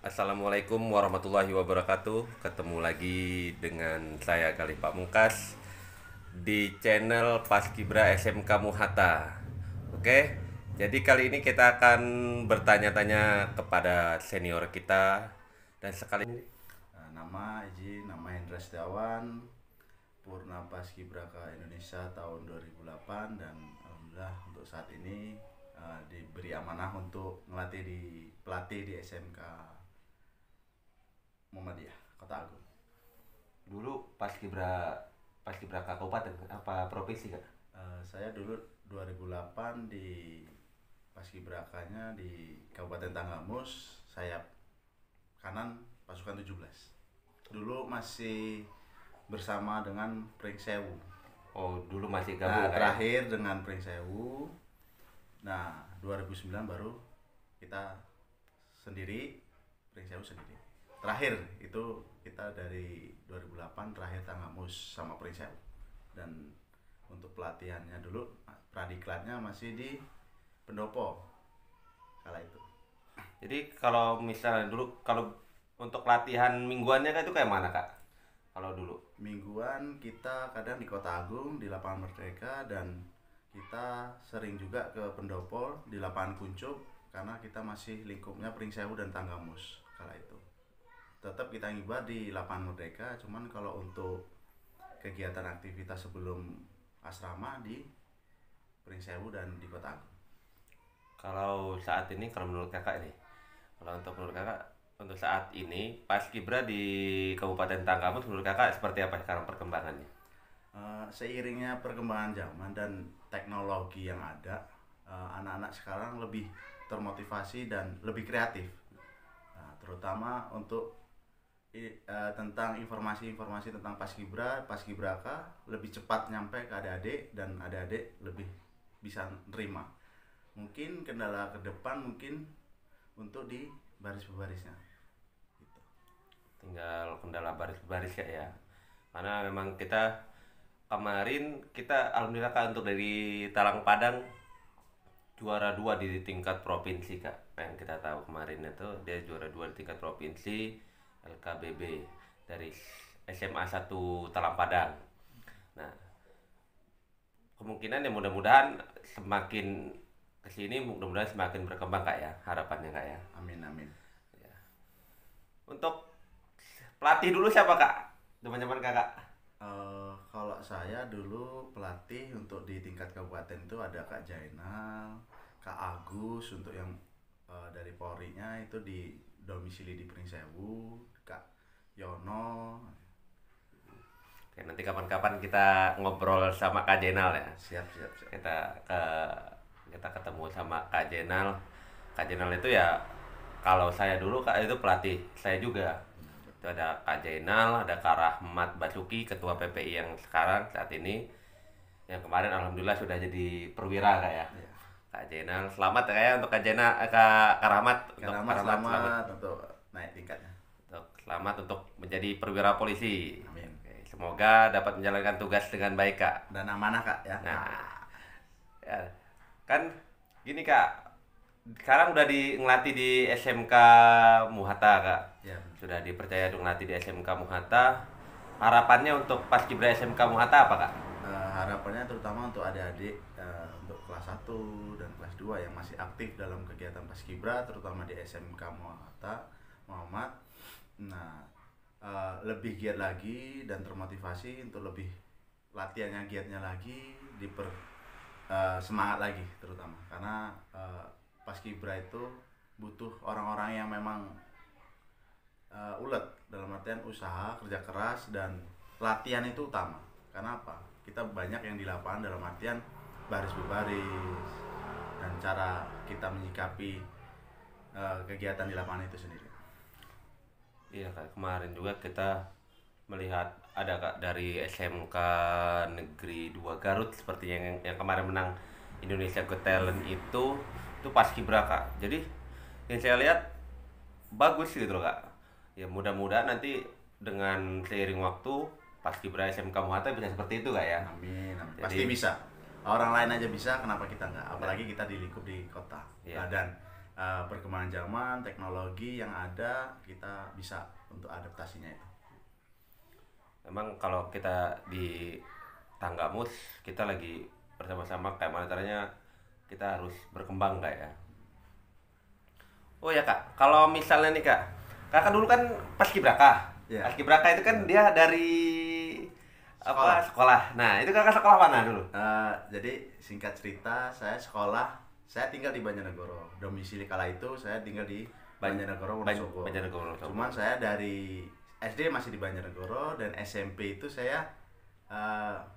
Assalamualaikum warahmatullahi wabarakatuh. Ketemu lagi dengan saya Galih Pamungkas di channel Paskibra SMK Muhatta. Oke, jadi kali ini kita akan bertanya-tanya kepada senior kita dan sekali Nama Hendra Setiawan, Purna Paskibraka Indonesia tahun 2008, dan alhamdulillah untuk saat ini diberi amanah untuk pelatih di SMK Muhammadiyah Kota Agung. dulu Paskibraka kabupaten apa provinsi Kak? Saya dulu 2008 di Paskibrakanya di Kabupaten Tanggamus, sayap kanan pasukan 17. Dulu masih bersama dengan Pring Sewu. Oh, dulu masih gabung Nah, Kak, ya? terakhir dengan Pring Sewu. Nah, 2009 baru kita sendiri, Pring Sewu sendiri. Terakhir itu kita dari 2008 terakhir Tanggamus sama Pring Sewu. Dan untuk pelatihannya dulu pradiklatnya masih di Pendopo kala itu. Jadi kalau misalnya dulu kalau untuk latihan mingguannya Kak, itu kayak mana Kak? Kalau dulu. Mingguan kita kadang di Kota Agung di Lapangan Merdeka, dan kita sering juga ke Pendopo di Lapangan Kuncup karena kita masih lingkupnya Pring Sewu dan Tanggamus kala itu. Tetap kita ngibah di Lapangan Merdeka, cuman kalau untuk kegiatan aktivitas sebelum asrama di Pring Sewu dan di Kota Agung. Kalau saat ini, kalau menurut kakak ini, kalau menurut kakak untuk saat ini Paskibra di Kabupaten Tanggamus menurut kakak seperti apa sekarang perkembangannya? Seiringnya perkembangan zaman dan teknologi yang ada, anak-anak sekarang lebih termotivasi dan lebih kreatif. Nah, terutama untuk tentang informasi-informasi tentang Paskibraka lebih cepat nyampe ke adik-adik, dan adik-adik lebih bisa nerima. Mungkin kendala ke depan mungkin untuk di baris-barisnya gitu. Tinggal kendala baris-baris ya. Karena memang kemarin kita alhamdulillah Kak, untuk dari Talang Padang juara 2 di tingkat provinsi Kak. Yang kita tahu kemarin itu dia juara 2 di tingkat provinsi LKBB dari SMA 1 Talang Padang. Nah, kemungkinan ya mudah-mudahan semakin kesini mudah-mudahan semakin berkembang Kak ya, harapannya Kak ya. Amin amin. Ya. Untuk pelatih dulu siapa Kak? Teman-teman Kakak. Kalau saya dulu pelatih untuk di tingkat kabupaten itu ada Kak Jainal, Kak Agus untuk yang dari Polri-nya itu di domisili di Pring Sewu, Kak Yono. Oke, nanti kapan-kapan kita ngobrol sama Kak Jenal ya. Siap siap siap. Kita ketemu sama Kak Jenal. Kak Jenal itu ya, kalau saya dulu Kak itu pelatih saya juga. Itu ada Kak Jenal, ada Kak Rahmat Basuki, ketua PPI yang sekarang saat ini. Yang kemarin alhamdulillah sudah jadi perwira Kak ya. Iya. Kak Jenal, selamat ya Kak ya untuk Kak Jenal, Kak Rahmat, untuk Karena Kak Rahmat, selamat untuk naik tingkatnya. selamat untuk menjadi perwira polisi. Amin. Oke, semoga dapat menjalankan tugas dengan baik Kak. Dan amanah Kak ya. Nah, ya, kan gini Kak, sekarang udah ngelatih di SMK Muhatta Kak. Ya. Sudah dipercaya untuk ngelatih di SMK Muhatta. Harapannya untuk Paskibra SMK Muhatta apa Kak? Harapannya terutama untuk adik-adik untuk kelas 1 dan kelas 2 yang masih aktif dalam kegiatan Paskibra, terutama di SMK Muhammad. Nah, lebih giat lagi dan termotivasi untuk lebih latihannya giatnya lagi, semangat lagi terutama karena Paskibra itu butuh orang-orang yang memang ulet dalam artian usaha, kerja keras, dan latihan itu utama. Karena apa? Kita banyak yang di lapangan dalam artian baris berbaris dan cara kita menyikapi kegiatan di lapangan itu sendiri. Iya Kak, kemarin juga kita melihat ada Kak dari SMK Negeri 2 Garut seperti yang kemarin menang Indonesia Got Talent itu Paskibra Kak. Jadi yang saya lihat bagus gitu loh Kak. Ya mudah-mudahan nanti dengan seiring waktu Paskibra SMK Muhatta bisa seperti itu Kak ya. Amin, amin. Jadi- Pasti bisa. Orang lain aja bisa, kenapa kita nggak? Apalagi kita di lingkup di kota. Iya. Nah, dan perkembangan zaman, teknologi yang ada, kita bisa untuk adaptasinya itu. Memang kalau kita di Tanggamus kita lagi bersama-sama kayak mana caranya kita harus berkembang kak ya. Oh ya kak, kalau misalnya nih kak, kakak dulu kan paskibraka. Ya. Paskibraka itu kan dia dari Sekolah. apa sekolah. Nah itu kakak sekolah mana dulu? Jadi singkat cerita, saya tinggal di Banjarnegara. Domisili kala itu saya tinggal di Banjarnegara, Wonosobo. Banjarnegara, Wonosobo. Cuman saya dari SD masih di Banjarnegara dan SMP itu saya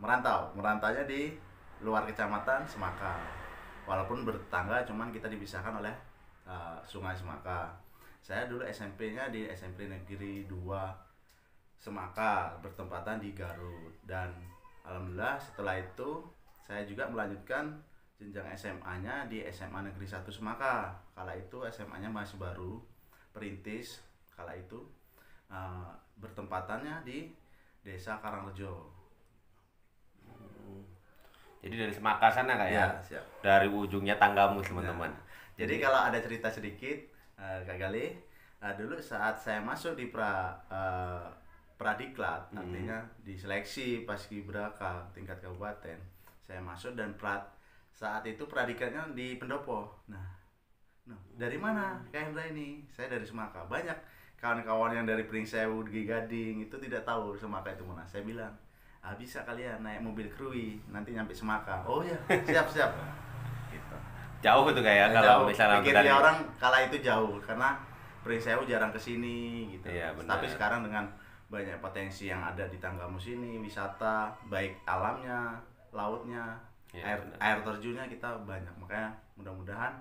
merantau. Merantaunya di luar kecamatan Semaka. Walaupun bertetangga, cuman kita dipisahkan oleh Sungai Semaka. Saya dulu SMP-nya di SMP Negeri 2 Semaka, bertempatan di Garut. Dan alhamdulillah setelah itu saya juga melanjutkan jenjang SMA-nya di SMA Negeri 1 Semaka. Kala itu SMA-nya masih baru, perintis. Kala itu bertempatannya di Desa Karangrejo. Jadi dari Semaka sana kak ya? Ya, siap. Dari ujungnya Tanggamus teman-teman. Jadi kalau ada cerita sedikit, Kak Gali, dulu saat saya masuk di Pradiklat, artinya di seleksi Paskibraka tingkat kabupaten, saya masuk dan saat itu Pradiklatnya di Pendopo. Nah, dari mana Kak Hendra ini? Saya dari Semaka. Banyak kawan-kawan yang dari Pringsewu, Gading itu tidak tahu Semaka itu mana. Saya bilang, bisa kalian naik mobil krui, nanti nyampe Semaka. Oh ya, siap-siap. Gitu. Jauh tuh kayak kalau Jauh. misalnya Pikirnya orang kala itu jauh karena Pringsewu jarang kesini gitu. Iya, benar. Tapi sekarang dengan banyak potensi yang ada di Tanggamus ini, wisata baik alamnya, lautnya, Iya, air terjunnya kita banyak. Makanya mudah-mudahan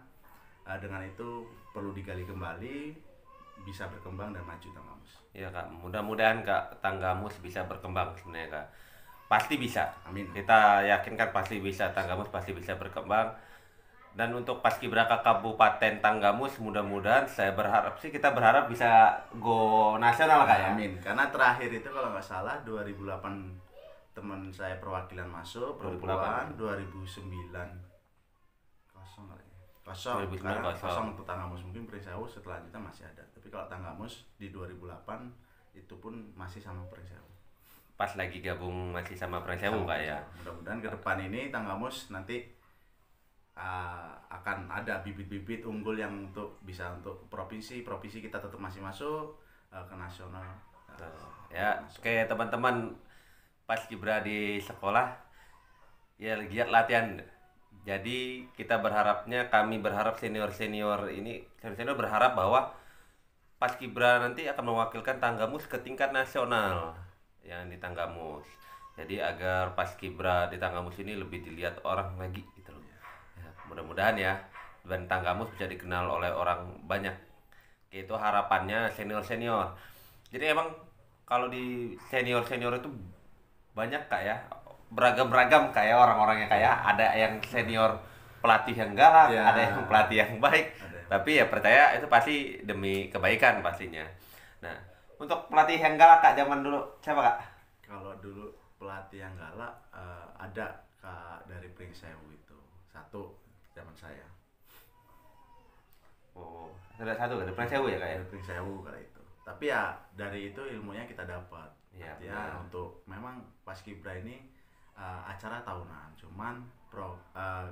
dengan itu perlu digali kembali, bisa berkembang dan maju Tanggamus. Iya kak, mudah-mudahan kak Tanggamus bisa berkembang sebenarnya kak. Pasti bisa. Amin. Kita yakinkan pasti bisa, Tanggamus pasti bisa berkembang. Dan untuk Paskibraka Kabupaten Tanggamus mudah-mudahan kita berharap bisa go nasional kak ya. Amin. Karena terakhir itu kalau nggak salah 2008 teman saya perwakilan masuk, perempuan 2009 kosong kali. Kosong. 2009 Karena kosong. kosong untuk Tanggamus, mungkin Pringsewu setelanjutnya masih ada. Tapi kalau Tanggamus di 2008 itu pun masih sama Pringsewu. Pas lagi gabung masih sama Pringsewu kak ya. Mudah-mudahan ke depan ini Tanggamus nanti akan ada bibit-bibit unggul yang bisa untuk provinsi kita tetap masih masuk ke nasional. Ya, oke teman-teman Paskibra di sekolah ya giat latihan. Jadi kami berharap senior berharap bahwa Paskibra nanti akan mewakilkan Tanggamus ke tingkat nasional yang di Tanggamus. Jadi agar Paskibra di Tanggamus ini lebih dilihat orang lagi gitu loh. Ya, mudah-mudahan ya dan Tanggamus bisa dikenal oleh orang banyak. Itu harapannya senior. Jadi emang kalau di senior itu banyak kak ya, beragam kayak orang-orangnya kayak ada yang senior pelatih yang galak, Ya. ada yang pelatih yang baik. Ada. Tapi ya percaya itu pasti demi kebaikan pastinya. Nah, untuk pelatih yang galak kak zaman dulu siapa kak? Kalau dulu pelatih yang galak ada Kak dari Pringsewu itu satu zaman saya. Oh, ada satu dari Pringsewu ya kak ya? Dari Pringsewu kali itu. Tapi ya dari itu ilmunya kita dapat. Iya, Ya benar. untuk memang Paskibra ini acara tahunan, cuman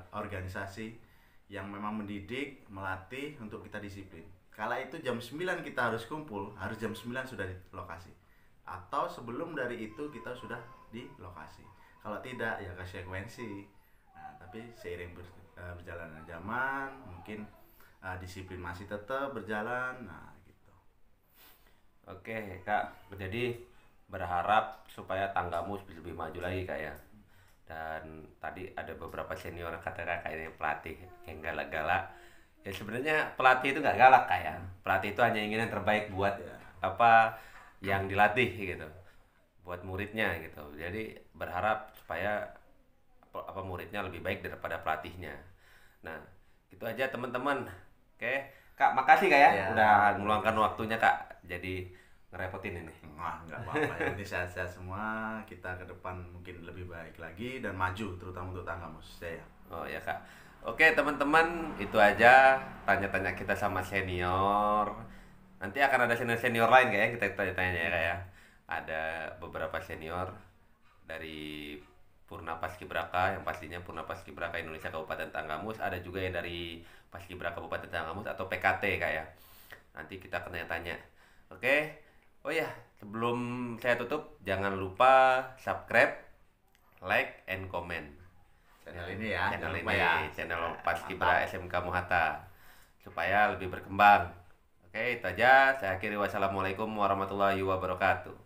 organisasi yang memang mendidik, melatih untuk kita disiplin. Kala itu jam 9 kita harus kumpul, harus jam 9 sudah di lokasi. Atau sebelum dari itu kita sudah di lokasi. Kalau tidak ya konsekuensi. Nah, tapi seiring berjalannya zaman, mungkin disiplin masih tetap berjalan. Nah, gitu. Oke kak, jadi berharap supaya Tanggamus bisa lebih maju lagi kak ya. Dan tadi ada beberapa senior kata kakak ini pelatih yang galak-galak. Ya sebenarnya pelatih itu nggak galak kak ya. Pelatih itu hanya ingin yang terbaik buat Ya. apa yang dilatih gitu, buat muridnya gitu. Jadi berharap supaya muridnya lebih baik daripada pelatihnya. Nah gitu aja teman-teman. Oke kak, makasih kak ya, Ya. udah meluangkan waktunya kak. Jadi ngerepotin ini. Wah, nggak apa-apa. Yang penting sehat-sehat semua. Kita ke depan mungkin lebih baik lagi dan maju, terutama untuk Tanggamus. Saya. Oh ya kak. Oke teman-teman, itu aja tanya-tanya kita sama senior. Nanti akan ada senior-senior lain kayak kita tanya-tanya ya kayak. Ada beberapa senior dari Purna Paskibraka, yang pastinya Purna Paskibraka Indonesia Kabupaten Tanggamus. Ada juga yang dari Paskibraka Kabupaten Tanggamus atau PKT kayak. Nanti kita akan tanya-tanya. Oke. Oh ya, sebelum saya tutup, jangan lupa subscribe, like, and comment Channel ini ya, channel jangan lupa ini, ya. channel Nah, Paskibra mantap. SMK Muhatta supaya lebih berkembang. Oke, itu aja. Saya akhiri. Wassalamualaikum warahmatullahi wabarakatuh.